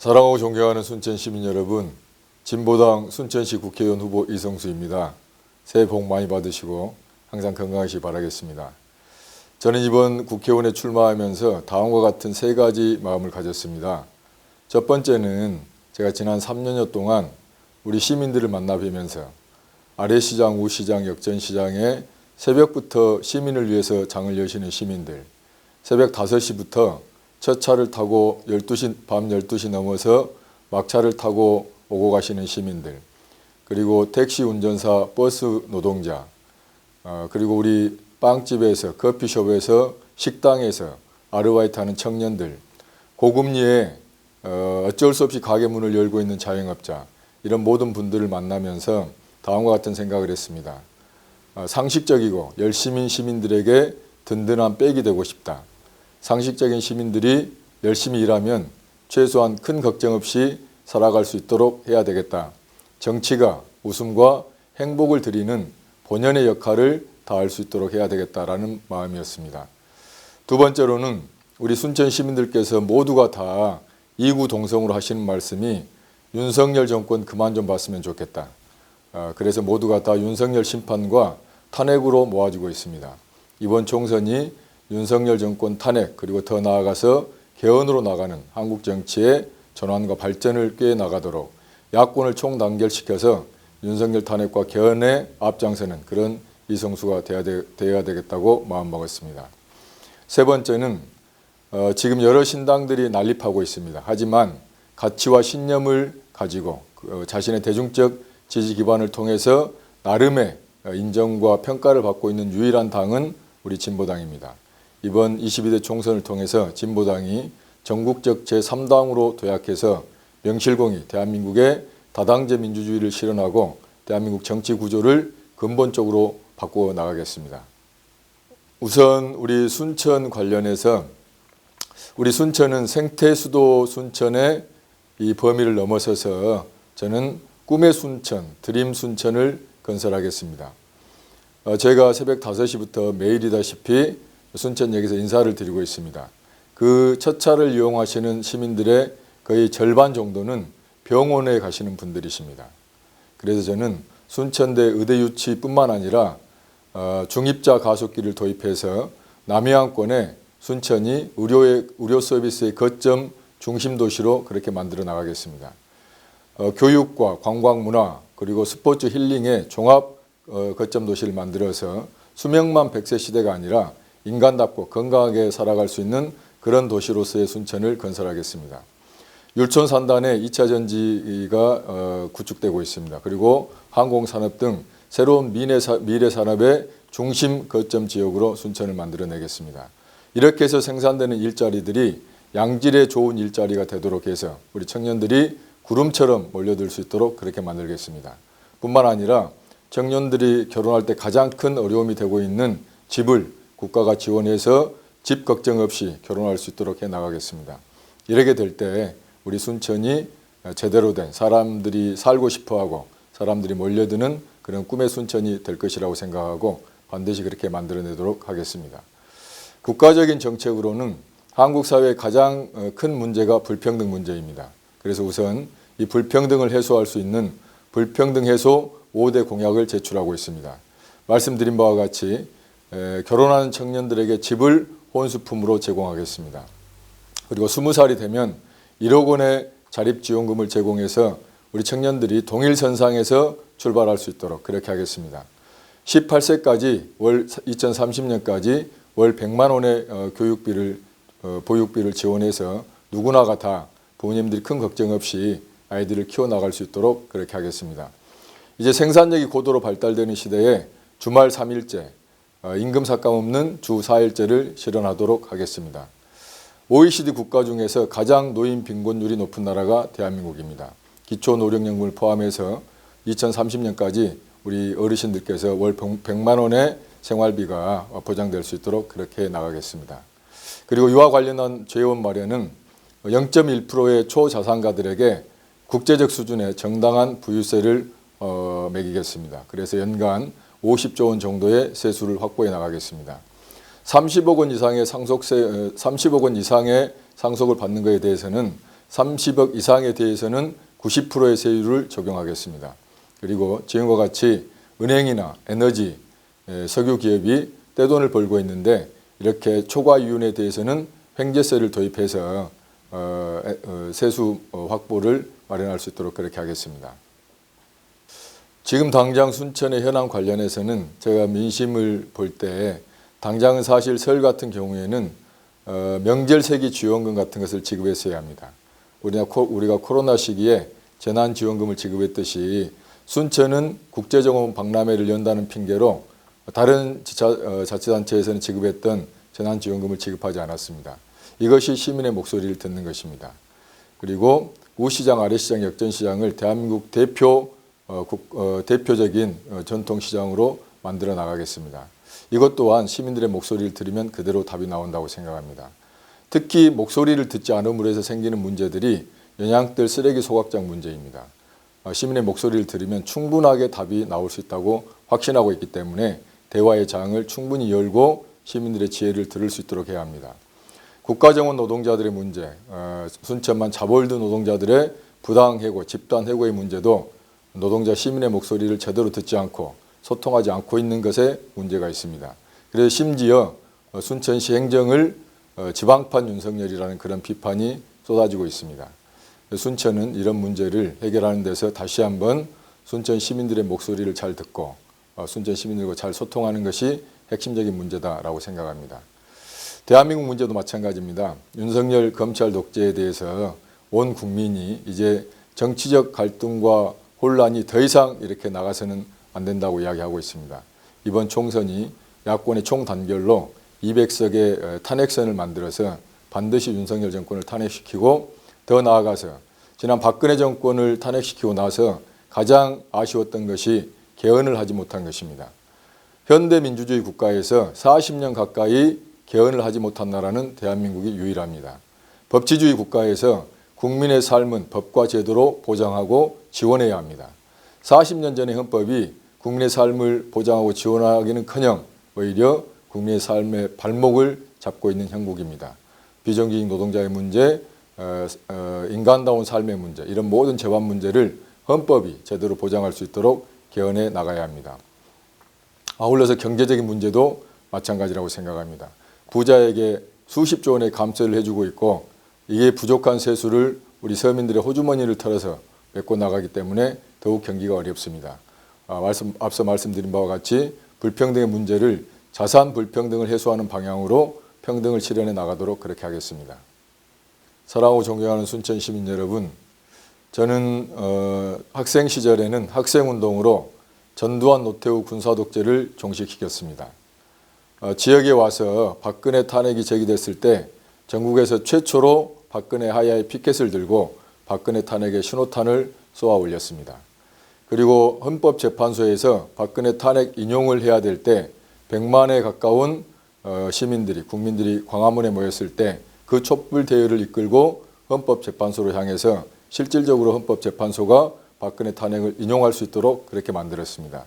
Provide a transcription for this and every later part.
사랑하고 존경하는 순천 시민 여러분, 진보당 순천시 국회의원 후보 이성수입니다. 새해 복 많이 받으시고 항상 건강하시기 바라겠습니다. 저는 이번 국회의원에 출마하면서 다음과 같은 세 가지 마음을 가졌습니다. 첫 번째는 제가 지난 3년여 동안 우리 시민들을 만나 뵈면서 아래시장, 우시장, 역전시장에 새벽부터 시민을 위해서 장을 여시는 시민들, 새벽 5시부터 첫 차를 타고 밤 12시 넘어서 막차를 타고 오고 가시는 시민들, 그리고 택시 운전사, 버스 노동자, 그리고 우리 빵집에서, 커피숍에서, 식당에서 아르바이트하는 청년들, 고금리에 어쩔 수 없이 가게 문을 열고 있는 자영업자, 이런 모든 분들을 만나면서 다음과 같은 생각을 했습니다. 상식적이고 열심인 시민들에게 든든한 백이 되고 싶다. 상식적인 시민들이 열심히 일하면 최소한 큰 걱정 없이 살아갈 수 있도록 해야 되겠다. 정치가 웃음과 행복을 드리는 본연의 역할을 다할 수 있도록 해야 되겠다라는 마음이었습니다. 두 번째로는 우리 순천 시민들께서 모두가 다 이구동성으로 하시는 말씀이 윤석열 정권 그만 좀 봤으면 좋겠다. 그래서 모두가 다 윤석열 심판과 탄핵으로 모아지고 있습니다. 이번 총선이 윤석열 정권 탄핵, 그리고 더 나아가서 개헌으로 나가는 한국 정치의 전환과 발전을 꾀해 나가도록 야권을 총단결시켜서 윤석열 탄핵과 개헌에 앞장서는 그런 이성수가 되어야 되겠다고 마음먹었습니다. 세 번째는 지금 여러 신당들이 난립하고 있습니다. 하지만 가치와 신념을 가지고 자신의 대중적 지지 기반을 통해서 나름의 인정과 평가를 받고 있는 유일한 당은 우리 진보당입니다. 이번 22대 총선을 통해서 진보당이 전국적 제3당으로 도약해서 명실공히 대한민국의 다당제 민주주의를 실현하고 대한민국 정치 구조를 근본적으로 바꾸어 나가겠습니다. 우선 우리 순천 관련해서 우리 순천은 생태수도 순천의 이 범위를 넘어서서 저는 꿈의 순천, 드림 순천을 건설하겠습니다. 제가 새벽 5시부터 매일이다시피 순천역에서 인사를 드리고 있습니다. 그 첫 차를 이용하시는 시민들의 거의 절반 정도는 병원에 가시는 분들이십니다. 그래서 저는 순천대 의대 유치뿐만 아니라 중입자 가속기를 도입해서 남해안권에 순천이 의료 서비스의 거점 중심 도시로 그렇게 만들어 나가겠습니다. 교육과 관광 문화 그리고 스포츠 힐링의 종합 거점 도시를 만들어서 수명만 100세 시대가 아니라 인간답고 건강하게 살아갈 수 있는 그런 도시로서의 순천을 건설하겠습니다. 율촌 산단에 2차 전지가 구축되고 있습니다. 그리고 항공산업 등 새로운 미래 산업의 중심 거점 지역으로 순천을 만들어내겠습니다. 이렇게 해서 생산되는 일자리들이 양질의 좋은 일자리가 되도록 해서 우리 청년들이 구름처럼 몰려들 수 있도록 그렇게 만들겠습니다. 뿐만 아니라 청년들이 결혼할 때 가장 큰 어려움이 되고 있는 집을 국가가 지원해서 집 걱정 없이 결혼할 수 있도록 해 나가겠습니다. 이렇게 될 때 우리 순천이 제대로 된 사람들이 살고 싶어하고 사람들이 몰려드는 그런 꿈의 순천이 될 것이라고 생각하고 반드시 그렇게 만들어내도록 하겠습니다. 국가적인 정책으로는 한국 사회의 가장 큰 문제가 불평등 문제입니다. 그래서 우선 이 불평등을 해소할 수 있는 불평등 해소 5대 공약을 제출하고 있습니다. 말씀드린 바와 같이 결혼하는 청년들에게 집을 혼수품으로 제공하겠습니다. 그리고 20살이 되면 1억 원의 자립지원금을 제공해서 우리 청년들이 동일선상에서 출발할 수 있도록 그렇게 하겠습니다. 18세까지 2030년까지 월 100만 원의 보육비를 지원해서 누구나가 다 부모님들이 큰 걱정 없이 아이들을 키워나갈 수 있도록 그렇게 하겠습니다. 이제 생산력이 고도로 발달되는 시대에 주말 3일제, 임금 삭감 없는 주 4일제를 실현하도록 하겠습니다. OECD 국가 중에서 가장 노인 빈곤율이 높은 나라가 대한민국입니다. 기초노령연금을 포함해서 2030년까지 우리 어르신들께서 월 100만 원의 생활비가 보장될 수 있도록 그렇게 나가겠습니다. 그리고 이와 관련한 재원 마련은 0.1%의 초자산가들에게 국제적 수준의 정당한 부유세를 매기겠습니다. 그래서 연간 50조 원 정도의 세수를 확보해 나가겠습니다. 30억 원 이상의 상속을 받는 것에 대해서는 30억 이상에 대해서는 90%의 세율을 적용하겠습니다. 그리고 지금과 같이 은행이나 에너지, 석유 기업이 떼돈을 벌고 있는데 이렇게 초과 이윤에 대해서는 횡재세를 도입해서 세수 확보를 마련할 수 있도록 그렇게 하겠습니다. 지금 당장 순천의 현황 관련해서는 제가 민심을 볼 때 당장은 사실 설 같은 경우에는 명절 세기 지원금 같은 것을 지급했어야 합니다. 우리가 코로나 시기에 재난지원금을 지급했듯이 순천은 국제정원 박람회를 연다는 핑계로 다른 자치단체에서는 지급했던 재난지원금을 지급하지 않았습니다. 이것이 시민의 목소리를 듣는 것입니다. 그리고 우시장, 아래시장, 역전시장을 대한민국 대표적인 전통시장으로 만들어 나가겠습니다. 이것 또한 시민들의 목소리를 들으면 그대로 답이 나온다고 생각합니다. 특히 목소리를 듣지 않음으로 해서 생기는 문제들이 영양들 쓰레기 소각장 문제입니다. 시민의 목소리를 들으면 충분하게 답이 나올 수 있다고 확신하고 있기 때문에 대화의 장을 충분히 열고 시민들의 지혜를 들을 수 있도록 해야 합니다. 국가정원 노동자들의 문제, 순천만 자볼드 노동자들의 부당해고, 집단해고의 문제도 노동자 시민의 목소리를 제대로 듣지 않고 소통하지 않고 있는 것에 문제가 있습니다. 그래서 심지어 순천시 행정을 지방판 윤석열이라는 그런 비판이 쏟아지고 있습니다. 순천은 이런 문제를 해결하는 데서 다시 한번 순천 시민들의 목소리를 잘 듣고 순천 시민들과 잘 소통하는 것이 핵심적인 문제다라고 생각합니다. 대한민국 문제도 마찬가지입니다. 윤석열 검찰 독재에 대해서 온 국민이 이제 정치적 갈등과 혼란이 더 이상 이렇게 나가서는 안 된다고 이야기하고 있습니다. 이번 총선이 야권의 총단결로 200석의 탄핵선을 만들어서 반드시 윤석열 정권을 탄핵시키고 더 나아가서 지난 박근혜 정권을 탄핵시키고 나서 가장 아쉬웠던 것이 개헌을 하지 못한 것입니다. 현대민주주의 국가에서 40년 가까이 개헌을 하지 못한 나라는 대한민국이 유일합니다. 법치주의 국가에서 국민의 삶은 법과 제도로 보장하고 지원해야 합니다. 40년 전의 헌법이 국민의 삶을 보장하고 지원하기는커녕 오히려 국민의 삶의 발목을 잡고 있는 형국입니다. 비정규직 노동자의 문제, 인간다운 삶의 문제, 이런 모든 재반 문제를 헌법이 제대로 보장할 수 있도록 개헌해 나가야 합니다. 아울러서 경제적인 문제도 마찬가지라고 생각합니다. 부자에게 수십조 원의 감세를 해주고 있고 이게 부족한 세수를 우리 서민들의 호주머니를 털어서 메꿔 나가기 때문에 더욱 경기가 어렵습니다. 앞서 말씀드린 바와 같이 불평등의 문제를 자산 불평등을 해소하는 방향으로 평등을 실현해 나가도록 그렇게 하겠습니다. 사랑하고 존경하는 순천 시민 여러분, 저는 학생 시절에는 학생운동으로 전두환 노태우 군사독재를 종식시켰습니다. 지역에 와서 박근혜 탄핵이 제기됐을 때 전국에서 최초로 박근혜 하야에 피켓을 들고 박근혜 탄핵의 신호탄을 쏘아 올렸습니다. 그리고 헌법재판소에서 박근혜 탄핵 인용을 해야 될 때 100만에 가까운 시민들이, 국민들이 광화문에 모였을 때 그 촛불 대열을 이끌고 헌법재판소로 향해서 실질적으로 헌법재판소가 박근혜 탄핵을 인용할 수 있도록 그렇게 만들었습니다.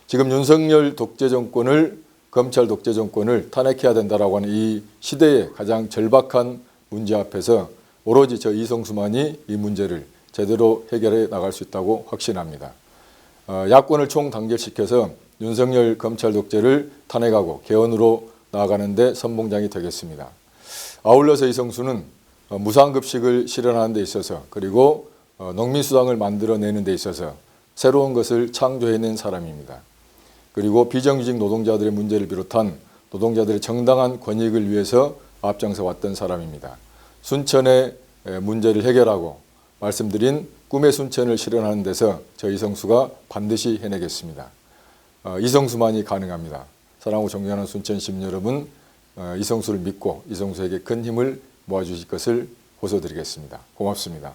지금 윤석열 독재 정권을, 검찰 독재 정권을 탄핵해야 된다라고 하는 이 시대의 가장 절박한 문제 앞에서 오로지 저 이성수만이 이 문제를 제대로 해결해 나갈 수 있다고 확신합니다. 야권을 총단결시켜서 윤석열 검찰 독재를 탄핵하고 개헌으로 나아가는 데 선봉장이 되겠습니다. 아울러서 이성수는 무상급식을 실현하는 데 있어서 그리고 농민수당을 만들어내는 데 있어서 새로운 것을 창조해낸 사람입니다. 그리고 비정규직 노동자들의 문제를 비롯한 노동자들의 정당한 권익을 위해서 앞장서 왔던 사람입니다. 순천의 문제를 해결하고 말씀드린 꿈의 순천을 실현하는 데서 저 이성수가 반드시 해내겠습니다. 이성수만이 가능합니다. 사랑하고 존경하는 순천 시민 여러분, 이성수를 믿고 이성수에게 큰 힘을 모아주실 것을 호소드리겠습니다. 고맙습니다.